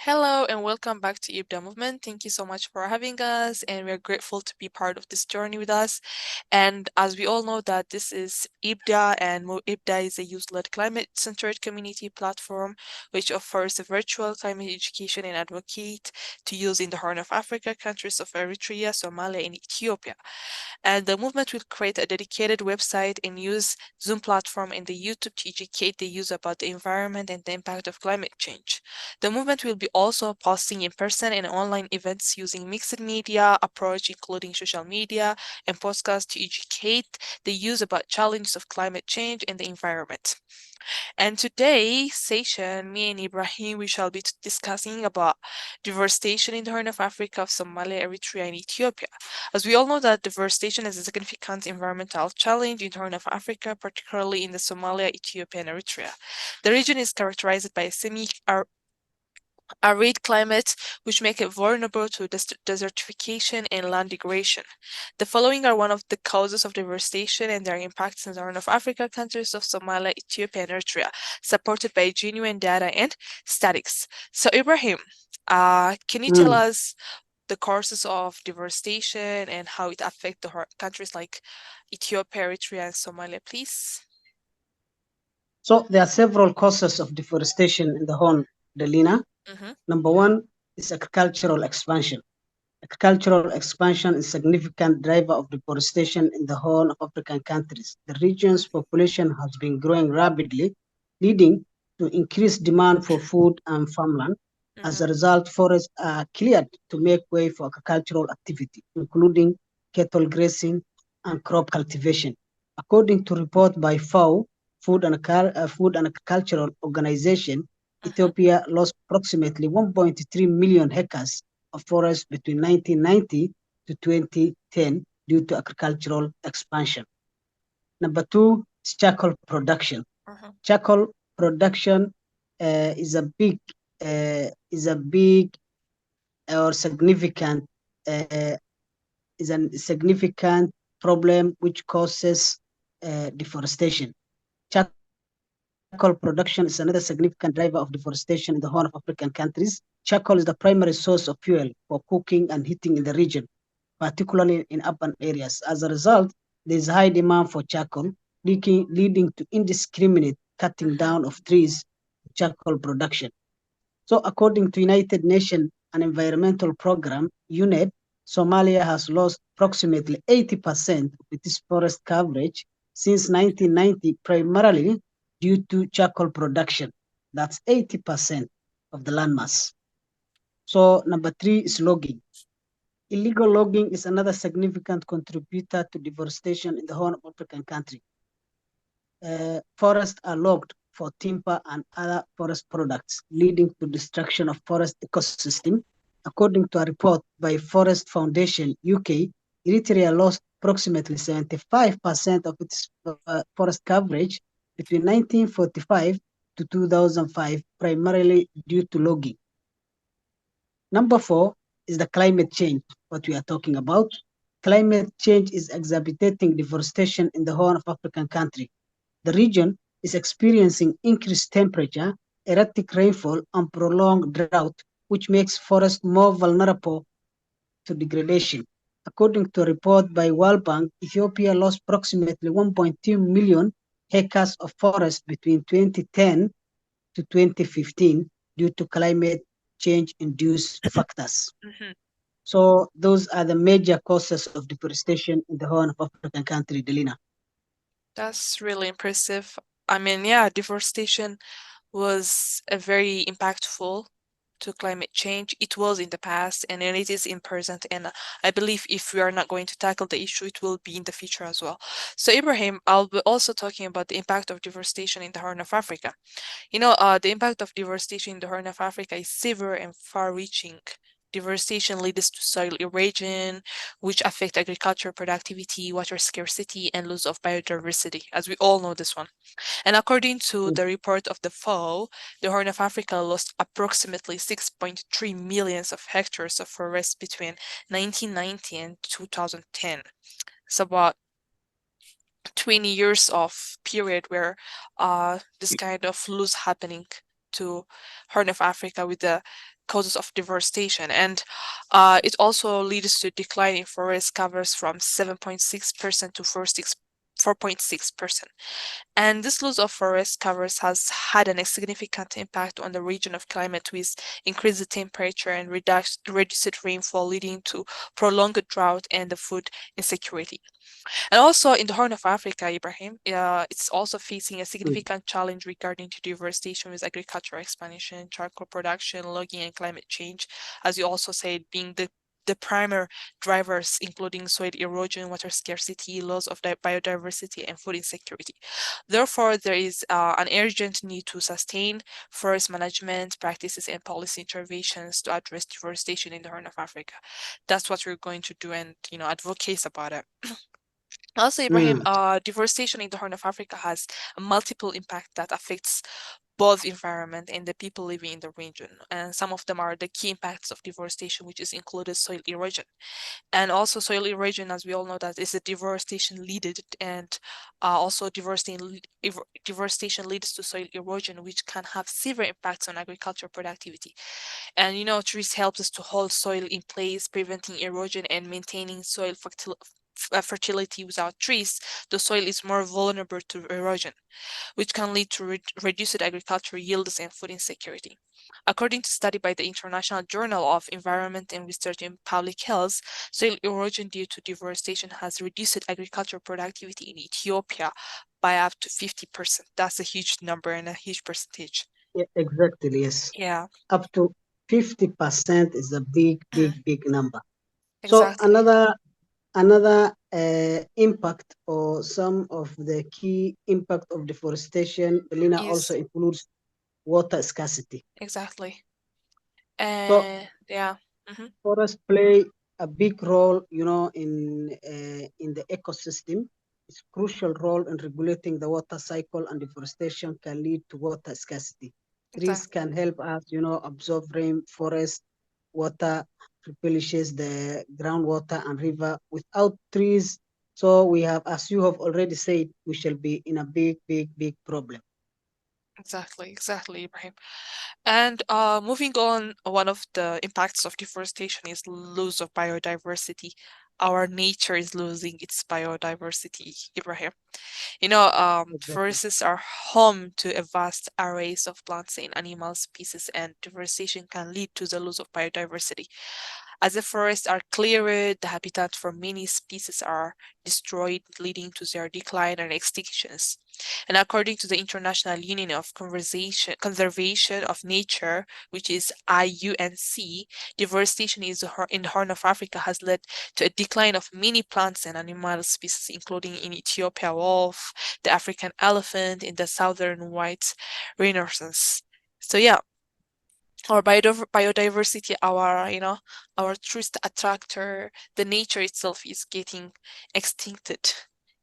Hello and welcome back to IBDA Movement. Thank you so much for having us, and we're grateful to be part of this journey with us. And as we all know that this is IBDA, and IBDA is a youth-led climate-centered community platform which offers a virtual climate education and advocate to use in the Horn of Africa, countries of Eritrea, Somalia, and Ethiopia. And the movement will create a dedicated website and use Zoom platform and the YouTube to educate the user about the environment and the impact of climate change. The movement will be also posting in-person and online events using mixed media approach, including social media and podcasts to educate the user about challenges of climate change and the environment. And today's session, me and Ibrahim, we shall be discussing about deforestation in the Horn of Africa of Somalia, Eritrea, and Ethiopia. As we all know that deforestation is a significant environmental challenge in the Horn of Africa, particularly in the Somalia, Ethiopia, and Eritrea. The region is characterized by a arid climate, which make it vulnerable to desertification and land degradation. The following are one of the causes of deforestation and their impacts in the Horn of Africa countries of Somalia, Ethiopia, and Eritrea, supported by genuine data and statistics. So, Ibrahim, can you tell us the causes of deforestation and how it affects the countries like Ethiopia, Eritrea, and Somalia, please? So there are several causes of deforestation in the Horn, Delina. Number one is agricultural expansion. Agricultural expansion is a significant driver of deforestation in the Horn of African countries. The region's population has been growing rapidly, leading to increased demand for food and farmland. As a result, forests are cleared to make way for agricultural activity, including cattle grazing and crop cultivation. According to report by FAO, Food and Agricultural Organization, Ethiopia lost approximately 1.3 million hectares of forest between 1990 to 2010 due to agricultural expansion. Number two is charcoal production. Charcoal production is a big or significant is a significant problem which causes deforestation. Charcoal production is another significant driver of deforestation in the Horn of African countries. Charcoal is the primary source of fuel for cooking and heating in the region, particularly in urban areas. As a result, there is high demand for charcoal, leading to indiscriminate cutting down of trees for charcoal production. So according to United Nations an environmental program, UNEP, Somalia has lost approximately 80% of its forest coverage since 1990, primarily due to charcoal production. That's 80% of the landmass. So number three is logging. Illegal logging is another significant contributor to deforestation in the Horn of African country. Forests are logged for timber and other forest products, leading to destruction of forest ecosystem. According to a report by Forest Foundation UK, Eritrea lost approximately 75% of its forest coverage between 1945 to 2005, primarily due to logging. Number four is the climate change, what we are talking about. Climate change is exacerbating deforestation in the Horn of African country. The region is experiencing increased temperature, erratic rainfall, and prolonged drought, which makes forests more vulnerable to degradation. According to a report by World Bank, Ethiopia lost approximately 1.2 million hectares of forest between 2010 to 2015 due to climate change-induced factors. So those are the major causes of deforestation in the Horn of African country, Delina. That's really impressive. I mean, yeah, deforestation was a very impactful to climate change. It was in the past and it is in present. And I believe if we are not going to tackle the issue, it will be in the future as well. So Ibrahim, I'll be also talking about the impact of deforestation in the Horn of Africa. The impact of deforestation in the Horn of Africa is severe and far-reaching. Deforestation leads to soil erosion, which affect agricultural productivity, water scarcity, and loss of biodiversity, as we all know this one. And according to the report of the FAO, the Horn of Africa lost approximately 6.3 million of hectares of forest between 1990 and 2010. It's about 20 years of period where this kind of loss happening to Horn of Africa with the causes of deforestation, and it also leads to decline in forest covers from 7.6% to 4.6%. And this loss of forest covers has had a significant impact on the region of climate with increased temperature and reduced rainfall, leading to prolonged drought and the food insecurity. And also in the Horn of Africa, Ibrahim, it's also facing a Mm. significant challenge regarding to deforestation with agricultural expansion, charcoal production, logging, and climate change, as you also said, being the primary drivers, including soil erosion, water scarcity, loss of biodiversity, and food insecurity. Therefore, there is an urgent need to sustain forest management practices and policy interventions to address deforestation in the Horn of Africa. That's what we're going to do and, advocate about it. Also, Ibrahim, Mm. deforestation in the Horn of Africa has a multiple impact that affects both environment and the people living in the region. And some of them are the key impacts of deforestation, which is included soil erosion. And also soil erosion, as we all know, that is a deforestation leaded, and also deforestation leads to soil erosion, which can have severe impacts on agricultural productivity. And trees help us to hold soil in place, preventing erosion and maintaining soil fertility. Without trees, the soil is more vulnerable to erosion, which can lead to reduced agricultural yields and food insecurity. According to study by the International Journal of Environment and Research in Public Health, soil erosion due to deforestation has reduced agricultural productivity in Ethiopia by up to 50%. That's a huge number and a huge percentage. Yeah, exactly, yes. Yeah, Up to 50% is a big, big, big number. So exactly. another impact or some of the key impact of deforestation, Belina, also Is includes water scarcity. exactly. So Yeah. Hmm. forests play a big role, in the ecosystem. It's crucial role in regulating the water cycle, and deforestation can lead to water scarcity. Trees Exactly. can help us, absorb rain, forest water replenishes the groundwater and river. Without trees, so we have, as you have already said, we shall be in a big, big, big problem. Exactly, Ibrahim. And moving on, one of the impacts of deforestation is loss of biodiversity. Our nature is losing its biodiversity, Ibrahim. Exactly. Forests are home to a vast arrays of plants and animal species, and deforestation can lead to the loss of biodiversity. As the forests are cleared, the habitat for many species are destroyed, leading to their decline and extinctions. And according to the International Union of Conservation of Nature, which is IUNC, deforestation in the Horn of Africa has led to a decline of many plants and animal species, including in Ethiopia wolf, the African elephant, in the southern white rhinoceros. So yeah, our biodiversity, our tourist attractor, the nature itself is getting extincted.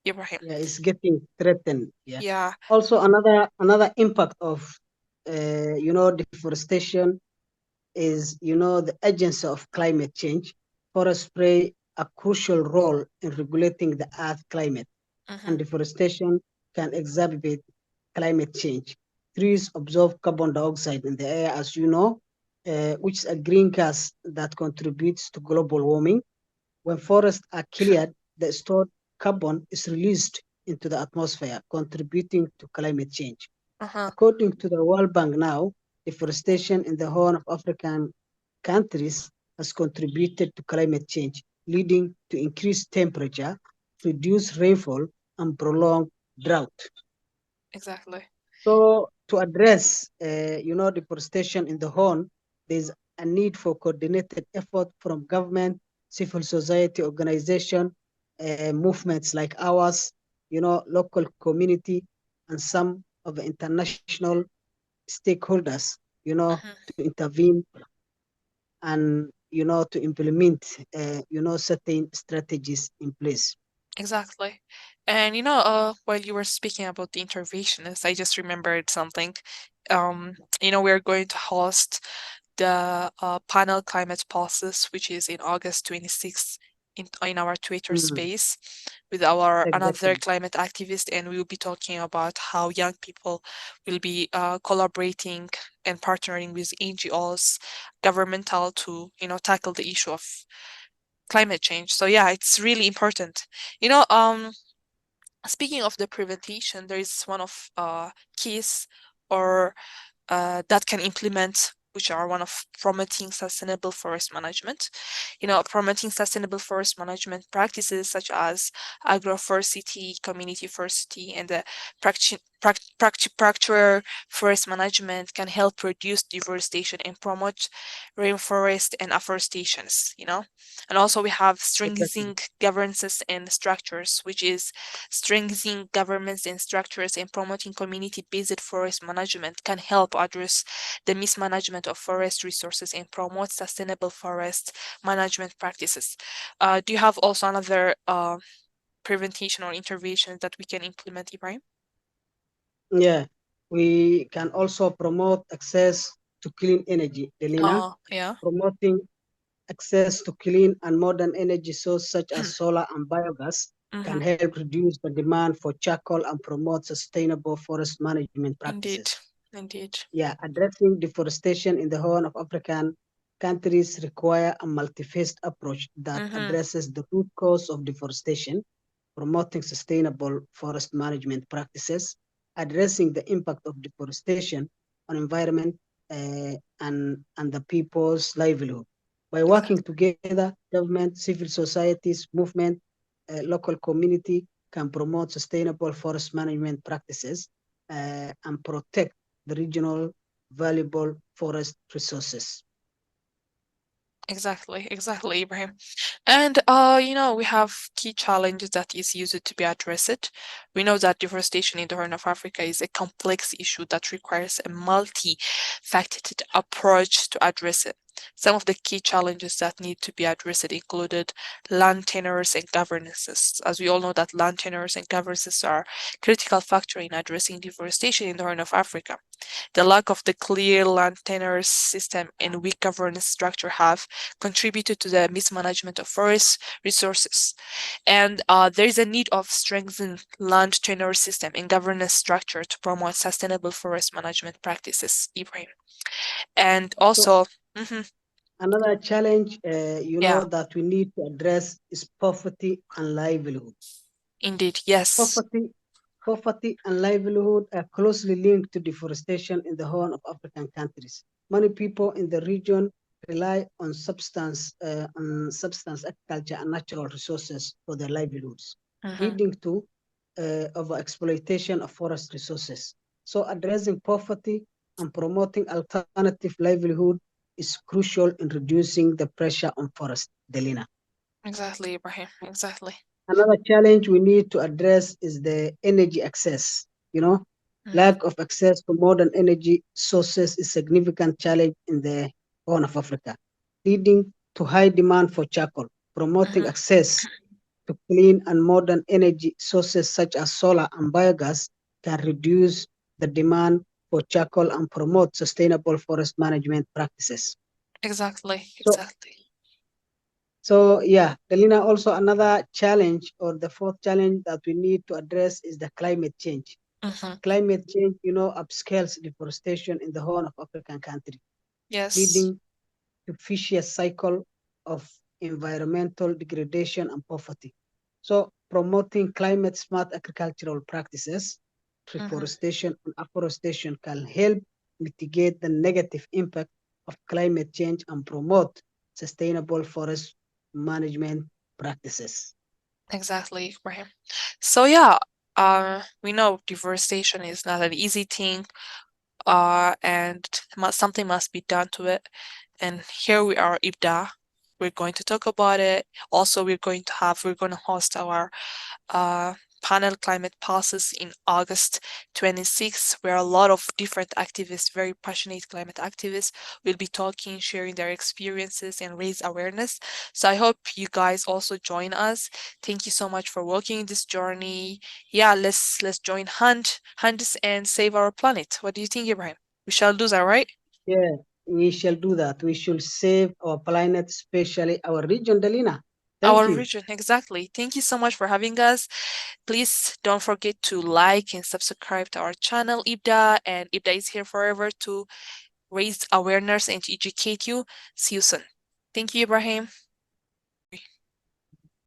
Ibrahim. Yeah, it's getting threatened. Yeah. Yeah. Also, another impact of deforestation is the agency of climate change. Forests play a crucial role in regulating the Earth climate, Mm-hmm. and deforestation can exacerbate climate change. Trees absorb carbon dioxide in the air, as you know, which is a green gas that contributes to global warming. When forests are cleared, the stored carbon is released into the atmosphere, contributing to climate change. Uh-huh. According to the World Bank now, deforestation in the Horn of African countries has contributed to climate change, leading to increased temperature, reduced rainfall, and prolonged drought. Exactly. So, to address, deforestation in the Horn, there's a need for coordinated effort from government, civil society organization, movements like ours, local community, and some of the international stakeholders, Mm-hmm. to intervene and to implement certain strategies in place. Exactly. And while you were speaking about the interventionists, I just remembered something. We're going to host the panel climate pulses, which is in August 26th in our Twitter Mm, space with our another exactly. climate activist, and we will be talking about how young people will be collaborating. and partnering with NGOs, governmental to, tackle the issue of climate change. So yeah, it's really important. You know, speaking of the prevention, there is one of keys or that can implement, which are one of promoting sustainable forest management. Promoting sustainable forest management practices such as agroforestry, community forestry, and the practical forest management can help reduce deforestation and promote rainforest and afforestations. And also we have Exactly. strengthening governances and structures, which is strengthening governments and structures and promoting community-based forest management can help address the mismanagement of forest resources and promote sustainable forest management practices. Do you have also another prevention or interventions that we can implement, Ibrahim? Yeah, we can also promote access to clean energy, Delina, Yeah. promoting access to clean and modern energy sources such as solar and biogas can Mm-hmm. help reduce the demand for charcoal and promote sustainable forest management Indeed. practices. Indeed. Yeah, addressing deforestation in the Horn of African countries require a multi-phased approach that Mm-hmm. addresses the root cause of deforestation, promoting sustainable forest management practices, addressing the impact of deforestation on environment and the people's livelihood. By working Exactly. together, government, civil societies, movement, local community can promote sustainable forest management practices and protect the regional valuable forest resources. Exactly, Ibrahim. And we have key challenges that is used to be addressed. We know that deforestation in the Horn of Africa is a complex issue that requires a multi-faceted approach to address it. Some of the key challenges that need to be addressed included land tenures and governances. As we all know that land tenures and governances are critical factor in addressing deforestation in the Horn of Africa. The lack of the clear land tenure system and weak governance structure have contributed to the mismanagement of forest resources. And there is a need of strengthened land tenure system and governance structure to promote sustainable forest management practices, Ibrahim. And So also, mhm, another challenge, yeah, that we need to address is poverty and livelihood. indeed, yes. Poverty, poverty and livelihood are closely linked to deforestation in the Horn of African countries. Many people in the region rely on substance agriculture and natural resources for their livelihoods, Hmm. leading to overexploitation of forest resources. So, addressing poverty and promoting alternative livelihood is crucial in reducing the pressure on forest, Delina. Exactly, Ibrahim, exactly. Another challenge we need to address is the energy access. Hmm. Lack of access to modern energy sources is a significant challenge in the Horn of Africa, leading to high demand for charcoal. Promoting Hmm. access to clean and modern energy sources such as solar and biogas can reduce the demand for charcoal and promote sustainable forest management practices. Exactly, So, exactly. so yeah, Delina, also another challenge or the fourth challenge that we need to address is the climate change. Hmm. Climate change, upscales deforestation in the Horn of African country, Yes. leading to vicious cycle of environmental degradation and poverty. So promoting climate smart agricultural practices, Hmm. reforestation and afforestation can help mitigate the negative impact of climate change and promote sustainable forest management practices. Exactly, Ibrahim. So yeah, we know deforestation is not an easy thing, and something must be done to it. And here we are, Ibda. We're going to talk about it. Also, we're going to host our uh, panel climate passes in August 26th, where a lot of different activists, very passionate climate activists, will be talking, sharing their experiences, and raise awareness. So I hope you guys also join us. Thank you so much for walking this journey. Yeah, let's join hands and save our planet. What do you think, Ibrahim? We shall do that, right? Yeah, we shall do that. We should save our planet, especially our region, Delina. Thank Our you. region, exactly. Thank you so much for having us. Please don't forget to like and subscribe to our channel, Ibda, and Ibda is here forever to raise awareness and to educate you. See you soon. Thank you, Ibrahim.